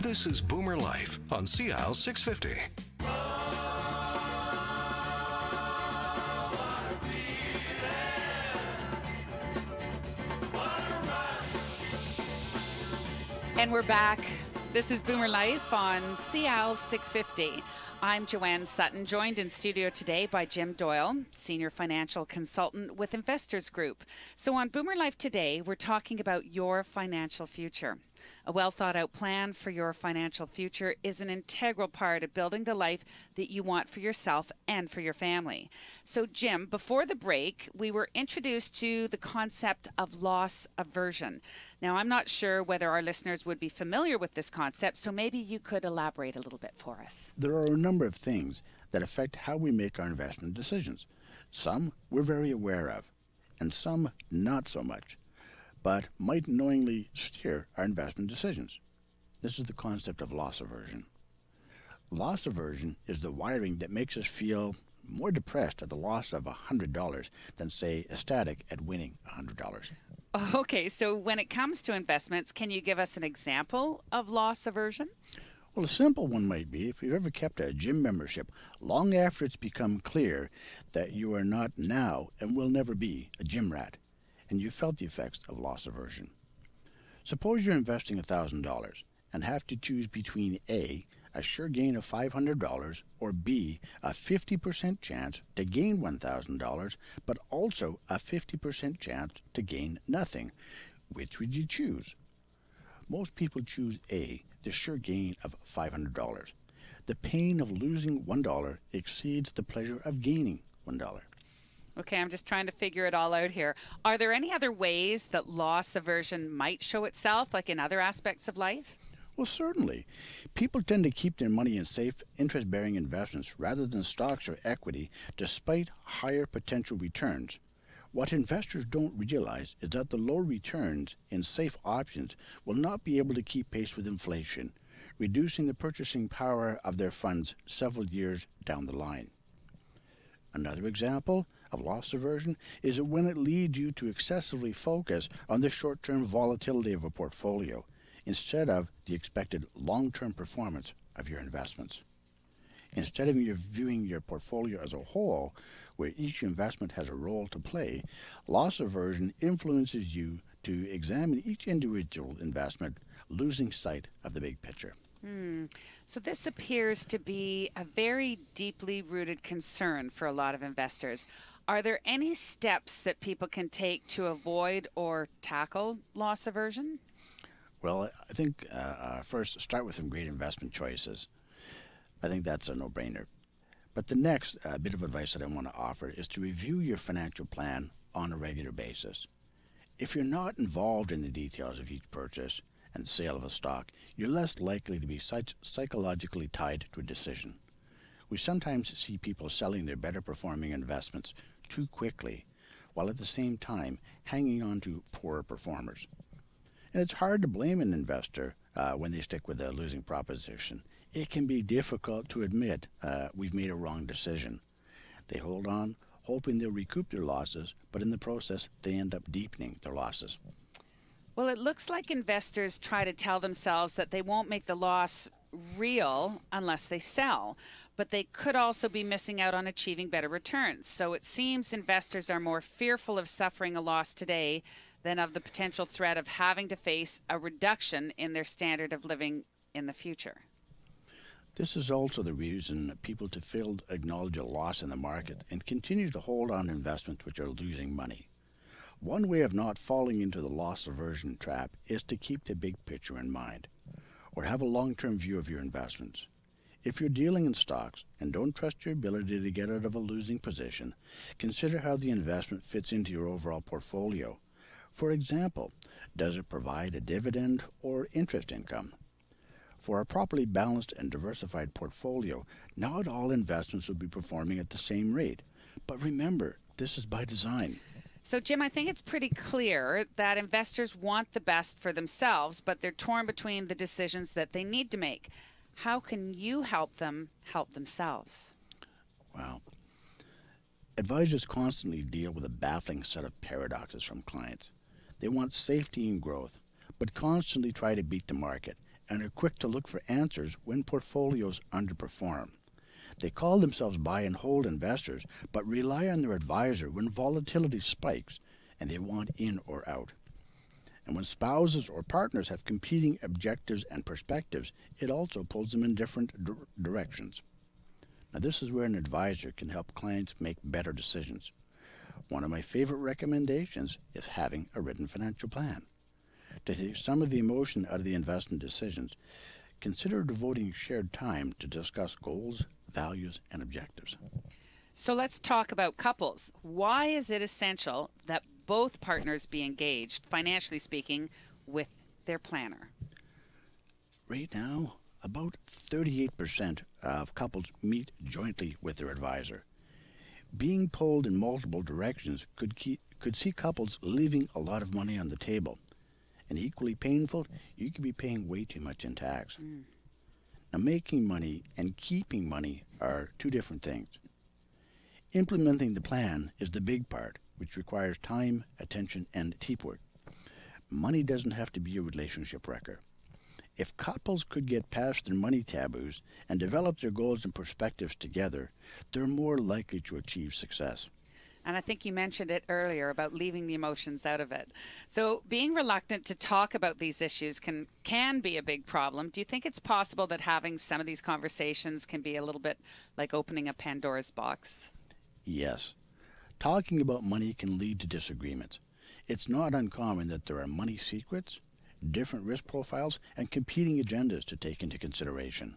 This is Boomer Life on CL650. And we're back. This is Boomer Life on CL650. I'm Joanne Sutton, joined in studio today by Jim Doyle, Senior Financial Consultant with Investors Group. So on Boomer Life today, we're talking about your financial future. A well-thought-out plan for your financial future is an integral part of building the life that you want for yourself and for your family. So, Jim, before the break, we were introduced to the concept of loss aversion. Now, I'm not sure whether our listeners would be familiar with this concept, so maybe you could elaborate a little bit for us. There are a number of things that affect how we make our investment decisions. Some we're very aware of, and some not so much, but might knowingly steer our investment decisions. This is the concept of loss aversion. Loss aversion is the wiring that makes us feel more depressed at the loss of $100 than, say, ecstatic at winning $100. Okay, so when it comes to investments, can you give us an example of loss aversion? Well, a simple one might be if you've ever kept a gym membership long after it's become clear that you are not now and will never be a gym rat, and you felt the effects of loss aversion. Suppose you're investing $1,000 and have to choose between A, a sure gain of $500, or B, a 50% chance to gain $1,000, but also a 50% chance to gain nothing. Which would you choose? Most people choose A, the sure gain of $500. The pain of losing $1 exceeds the pleasure of gaining $1. Okay, I'm just trying to figure it all out here. Are there any other ways that loss aversion might show itself, like in other aspects of life? Well, certainly. People tend to keep their money in safe, interest-bearing investments rather than stocks or equity, despite higher potential returns. What investors don't realize is that the low returns in safe options will not be able to keep pace with inflation, reducing the purchasing power of their funds several years down the line. Another example of loss aversion is when it leads you to excessively focus on the short-term volatility of a portfolio instead of the expected long-term performance of your investments. Instead of you viewing your portfolio as a whole, where each investment has a role to play, loss aversion influences you to examine each individual investment, losing sight of the big picture. So this appears to be a very deeply rooted concern for a lot of investors. Are there any steps that people can take to avoid or tackle loss aversion? Well, I think first start with some great investment choices. I think that's a no-brainer. But the next bit of advice that I want to offer is to review your financial plan on a regular basis. If you're not involved in the details of each purchase and sale of a stock, you're less likely to be psychologically tied to a decision. We sometimes see people selling their better performing investments too quickly, while at the same time hanging on to poorer performers. And it's hard to blame an investor when they stick with a losing proposition. It can be difficult to admit we've made a wrong decision. They hold on, hoping they'll recoup their losses, but in the process, they end up deepening their losses. Well, it looks like investors try to tell themselves that they won't make the loss real unless they sell, but they could also be missing out on achieving better returns. So it seems investors are more fearful of suffering a loss today than of the potential threat of having to face a reduction in their standard of living in the future. This is also the reason people fail to acknowledge a loss in the market and continue to hold on investments which are losing money. One way of not falling into the loss aversion trap is to keep the big picture in mind, or have a long-term view of your investments. If you're dealing in stocks and don't trust your ability to get out of a losing position, consider how the investment fits into your overall portfolio. For example, does it provide a dividend or interest income? For a properly balanced and diversified portfolio, not all investments will be performing at the same rate. But remember, this is by design. So, Jim, I think it's pretty clear that investors want the best for themselves, but they're torn between the decisions that they need to make. How can you help them help themselves? Well, advisors constantly deal with a baffling set of paradoxes from clients. They want safety and growth, but constantly try to beat the market and are quick to look for answers when portfolios underperform. They call themselves buy and hold investors, but rely on their advisor when volatility spikes and they want in or out. And when spouses or partners have competing objectives and perspectives, it also pulls them in different directions. Now, this is where an advisor can help clients make better decisions. One of my favorite recommendations is having a written financial plan. To take some of the emotion out of the investment decisions, consider devoting shared time to discuss goals, values, and objectives. So let's talk about couples. Why is it essential that both partners be engaged, financially speaking, with their planner? Right now, about 38% of couples meet jointly with their advisor. Being pulled in multiple directions could see couples leaving a lot of money on the table. And equally painful, you could be paying way too much in tax. Now, making money and keeping money are two different things. Implementing the plan is the big part, which requires time, attention, and teamwork. Money doesn't have to be a relationship wrecker. If couples could get past their money taboos and develop their goals and perspectives together, they're more likely to achieve success. And I think you mentioned it earlier about leaving the emotions out of it. So being reluctant to talk about these issues can be a big problem. Do you think it's possible that having some of these conversations can be a little bit like opening a Pandora's box? Yes. Talking about money can lead to disagreements. It's not uncommon that there are money secrets, different risk profiles, and competing agendas to take into consideration.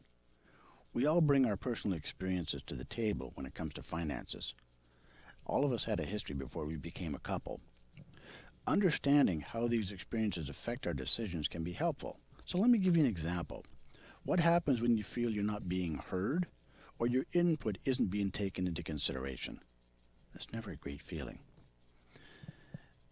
We all bring our personal experiences to the table when it comes to finances. All of us had a history before we became a couple. Understanding how these experiences affect our decisions can be helpful. So let me give you an example. What happens when you feel you're not being heard or your input isn't being taken into consideration? That's never a great feeling.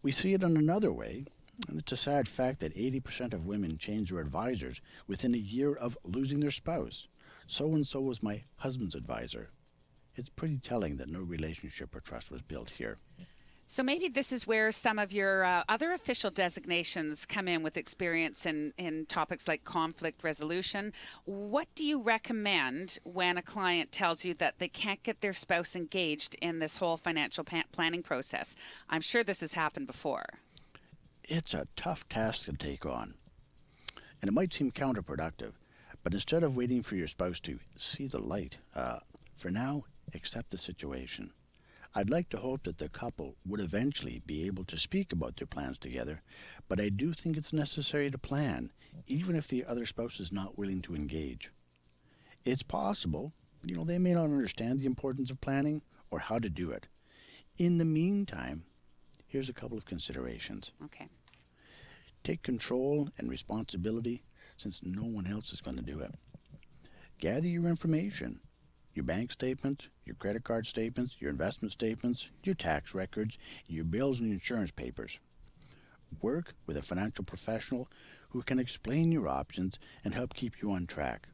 We see it in another way, and it's a sad fact that 80% of women change their advisors within a year of losing their spouse. So-and-so was my husband's advisor. It's pretty telling that no relationship or trust was built here. So maybe this is where some of your other official designations come in with experience in topics like conflict resolution. What do you recommend when a client tells you that they can't get their spouse engaged in this whole financial planning process? I'm sure this has happened before. It's a tough task to take on, and it might seem counterproductive, but instead of waiting for your spouse to see the light, for now, accept the situation. I'd like to hope that the couple would eventually be able to speak about their plans together, but I do think it's necessary to plan, even if the other spouse is not willing to engage. It's possible, they may not understand the importance of planning or how to do it. In the meantime, here's a couple of considerations. Okay. Take control and responsibility since no one else is going to do it. Gather your information. Your bank statements, your credit card statements, your investment statements, your tax records, your bills and insurance papers. Work with a financial professional who can explain your options and help keep you on track.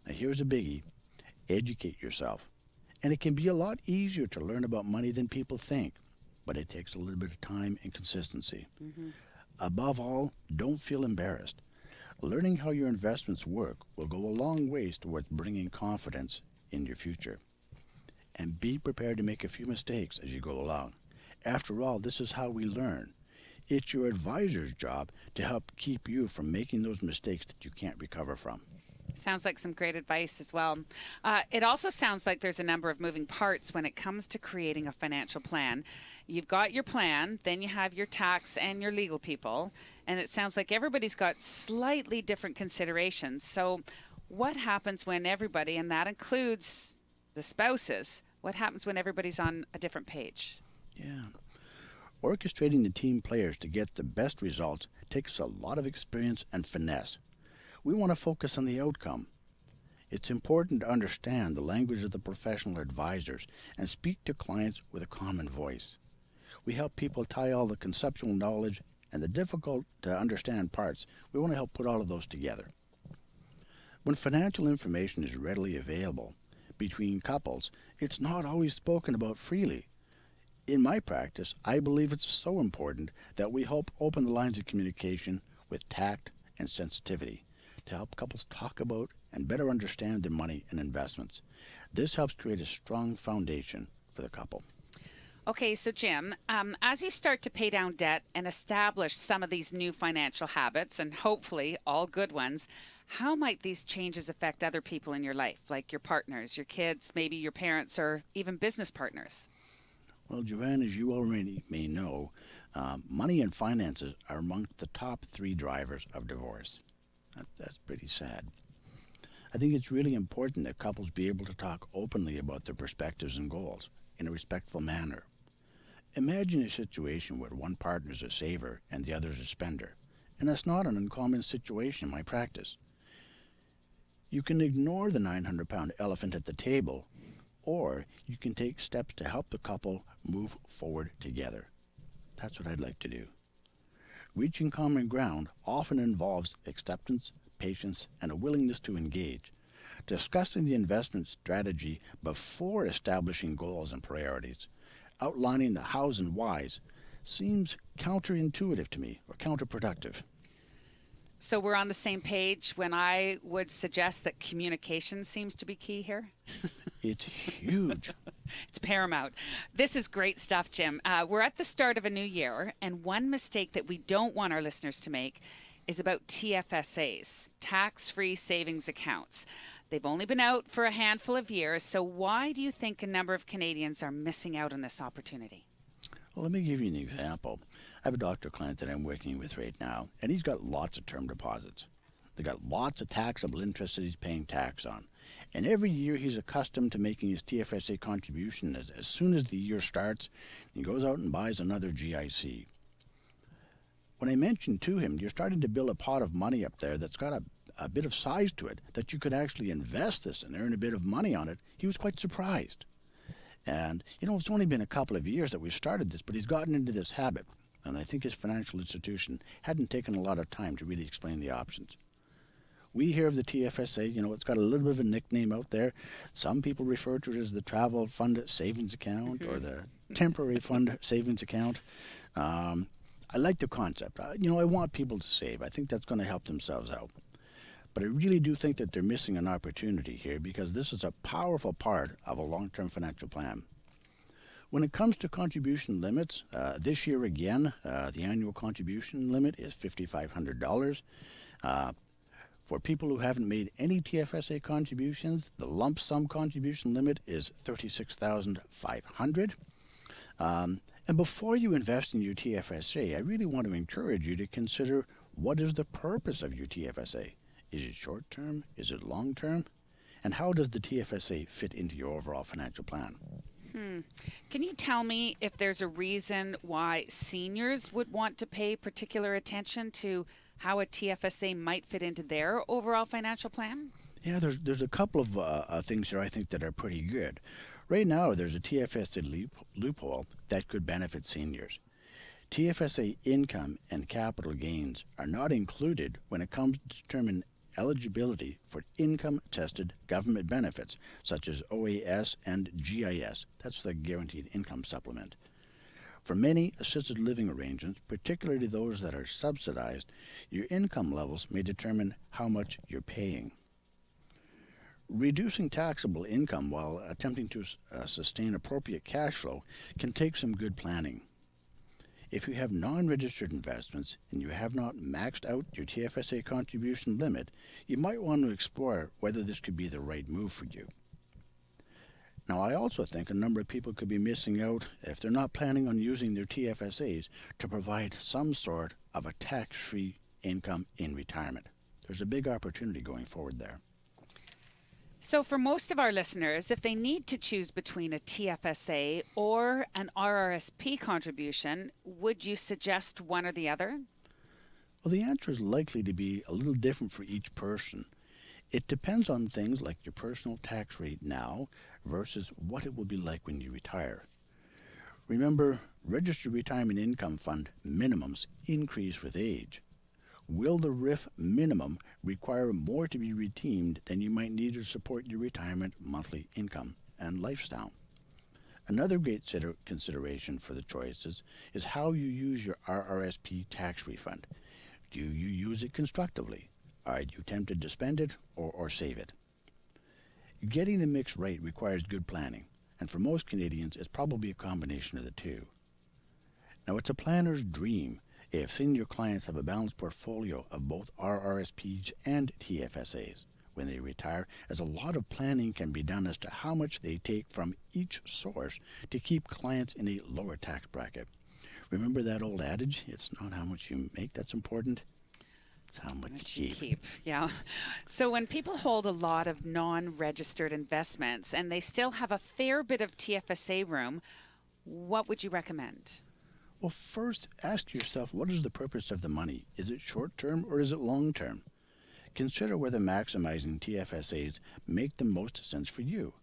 Now here's a biggie. Educate yourself. And it can be a lot easier to learn about money than people think, but it takes a little bit of time and consistency. Above all, don't feel embarrassed. Learning how your investments work will go a long ways towards bringing confidence in your future. And be prepared to make a few mistakes as you go along. After all, this is how we learn. It's your advisor's job to help keep you from making those mistakes that you can't recover from. Sounds like some great advice as well. It also sounds like there's a number of moving parts when it comes to creating a financial plan. You've got your plan, then you have your tax and your legal people, and it sounds like everybody's got slightly different considerations. So what happens when everybody, and that includes the spouses, what happens when everybody's on a different page? Yeah. Orchestrating the team players to get the best results takes a lot of experience and finesse. We want to focus on the outcome. It's important to understand the language of the professional advisors and speak to clients with a common voice. We help people tie all the conceptual knowledge and the difficult to understand parts. We want to help put all of those together. When financial information is readily available between couples, it's not always spoken about freely. In my practice, I believe it's so important that we help open the lines of communication with tact and sensitivity to help couples talk about and better understand their money and investments. This helps create a strong foundation for the couple. Okay, so Jim, as you start to pay down debt and establish some of these new financial habits, and hopefully all good ones, how might these changes affect other people in your life, like your partners, your kids, maybe your parents, or even business partners? Well, Joanne, as you already may know, money and finances are among the top 3 drivers of divorce. That's pretty sad. I think it's really important that couples be able to talk openly about their perspectives and goals in a respectful manner. Imagine a situation where one partner is a saver and the other is a spender, and that's not an uncommon situation in my practice. You can ignore the 900-pound elephant at the table, or you can take steps to help the couple move forward together. That's what I'd like to do. Reaching common ground often involves acceptance, patience, and a willingness to engage. Discussing the investment strategy before establishing goals and priorities, outlining the hows and whys, seems counterintuitive to me, or counterproductive. So we're on the same page when I would suggest that communication seems to be key here? It's huge. It's paramount. This is great stuff, Jim. We're at the start of a new year, and one mistake that we don't want our listeners to make is about TFSAs, tax-free savings accounts. They've only been out for a handful of years, so why do you think a number of Canadians are missing out on this opportunity? Well, let me give you an example. I have a doctor client that I'm working with right now, and he's got lots of term deposits. They've got lots of taxable interest that he's paying tax on. And every year he's accustomed to making his TFSA contribution as soon as the year starts. He goes out and buys another GIC. When I mentioned to him, you're starting to build a pot of money up there that's got a bit of size to it, that you could actually invest this and earn a bit of money on it, he was quite surprised. And, it's only been a couple of years that we've started this, but he's gotten into this habit. And I think his financial institution hadn't taken a lot of time to really explain the options. We hear of the TFSA, it's got a little bit of a nickname out there. Some people refer to it as the travel fund savings account or the temporary fund savings account. I like the concept. I want people to save. I think that's going to help themselves out. But I really do think that they're missing an opportunity here, because this is a powerful part of a long-term financial plan. When it comes to contribution limits, this year again, the annual contribution limit is $5,500. For people who haven't made any TFSA contributions, the lump sum contribution limit is $36,500. And before you invest in your TFSA, I really want to encourage you to consider, what is the purpose of your TFSA? Is it short-term? Is it long-term? And how does the TFSA fit into your overall financial plan? Can you tell me if there's a reason why seniors would want to pay particular attention to how a TFSA might fit into their overall financial plan? Yeah, there's a couple of things here I think that are pretty good. Right now, there's a TFSA loophole that could benefit seniors. TFSA income and capital gains are not included when it comes to determine eligibility for income-tested government benefits, such as OAS and GIS. That's the Guaranteed Income Supplement. For many assisted living arrangements, particularly those that are subsidized, your income levels may determine how much you're paying. Reducing taxable income while attempting to sustain appropriate cash flow can take some good planning. If you have non-registered investments and you have not maxed out your TFSA contribution limit, you might want to explore whether this could be the right move for you. Now, I also think a number of people could be missing out if they're not planning on using their TFSAs to provide some sort of a tax-free income in retirement. There's a big opportunity going forward there. So for most of our listeners, if they need to choose between a TFSA or an RRSP contribution, would you suggest one or the other? Well, the answer is likely to be a little different for each person. It depends on things like your personal tax rate now versus what it will be like when you retire. Remember, registered retirement income fund minimums increase with age. Will the RIF minimum require more to be redeemed than you might need to support your retirement monthly income and lifestyle? Another great consideration for the choices is how you use your RRSP tax refund. Do you use it constructively? Are you tempted to spend it or save it? Getting the mix right requires good planning, and for most Canadians, it's probably a combination of the two. Now, it's a planner's dream if senior clients have a balanced portfolio of both RRSPs and TFSAs when they retire, as a lot of planning can be done as to how much they take from each source to keep clients in a lower tax bracket. Remember that old adage, it's not how much you make that's important, it's how much you keep. Yeah. So when people hold a lot of non-registered investments and they still have a fair bit of TFSA room, what would you recommend? Well, first, ask yourself, what is the purpose of the money? Is it short-term or is it long-term? Consider whether maximizing TFSAs make the most sense for you.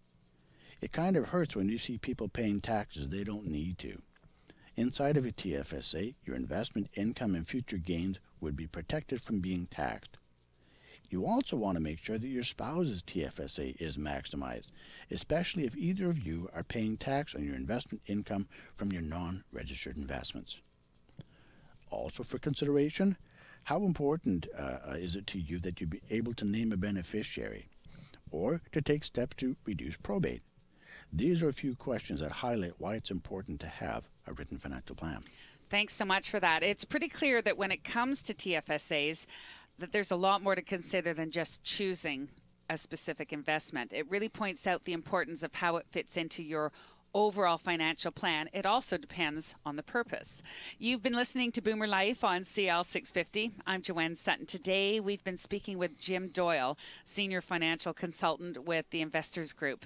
It kind of hurts when you see people paying taxes they don't need to. Inside of a TFSA, your investment income and future gains would be protected from being taxed. You also want to make sure that your spouse's TFSA is maximized, especially if either of you are paying tax on your investment income from your non-registered investments. Also for consideration, how important is it to you that you be able to name a beneficiary or to take steps to reduce probate? These are a few questions that highlight why it's important to have a written financial plan. Thanks so much for that. It's pretty clear that when it comes to TFSAs, that there's a lot more to consider than just choosing a specific investment. It really points out the importance of how it fits into your overall financial plan. It also depends on the purpose. You've been listening to Boomer Life on CL 650. I'm Joanne Sutton. Today we've been speaking with JimDoyle, Senior Financial Consultant with the Investors Group.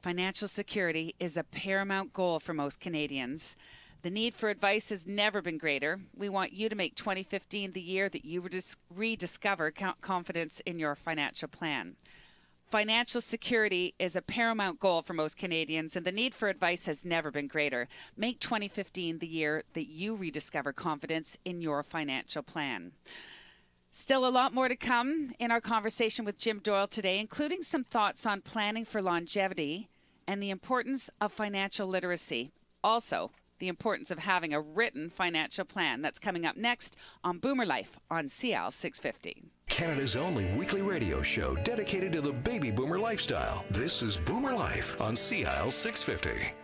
Financial security is a paramount goal for most Canadians. The need for advice has never been greater. We want you to make 2015 the year that you rediscover confidence in your financial plan. Financial security is a paramount goal for most Canadians, and the need for advice has never been greater. Make 2015 the year that you rediscover confidence in your financial plan. Still a lot more to come in our conversation with JimDoyle today, including some thoughts on planning for longevity and the importance of financial literacy. Also, the importance of having a written financial plan. That's coming up next on Boomer Life on CL 650. Canada's only weekly radio show dedicated to the baby boomer lifestyle. This is Boomer Life on CL 650.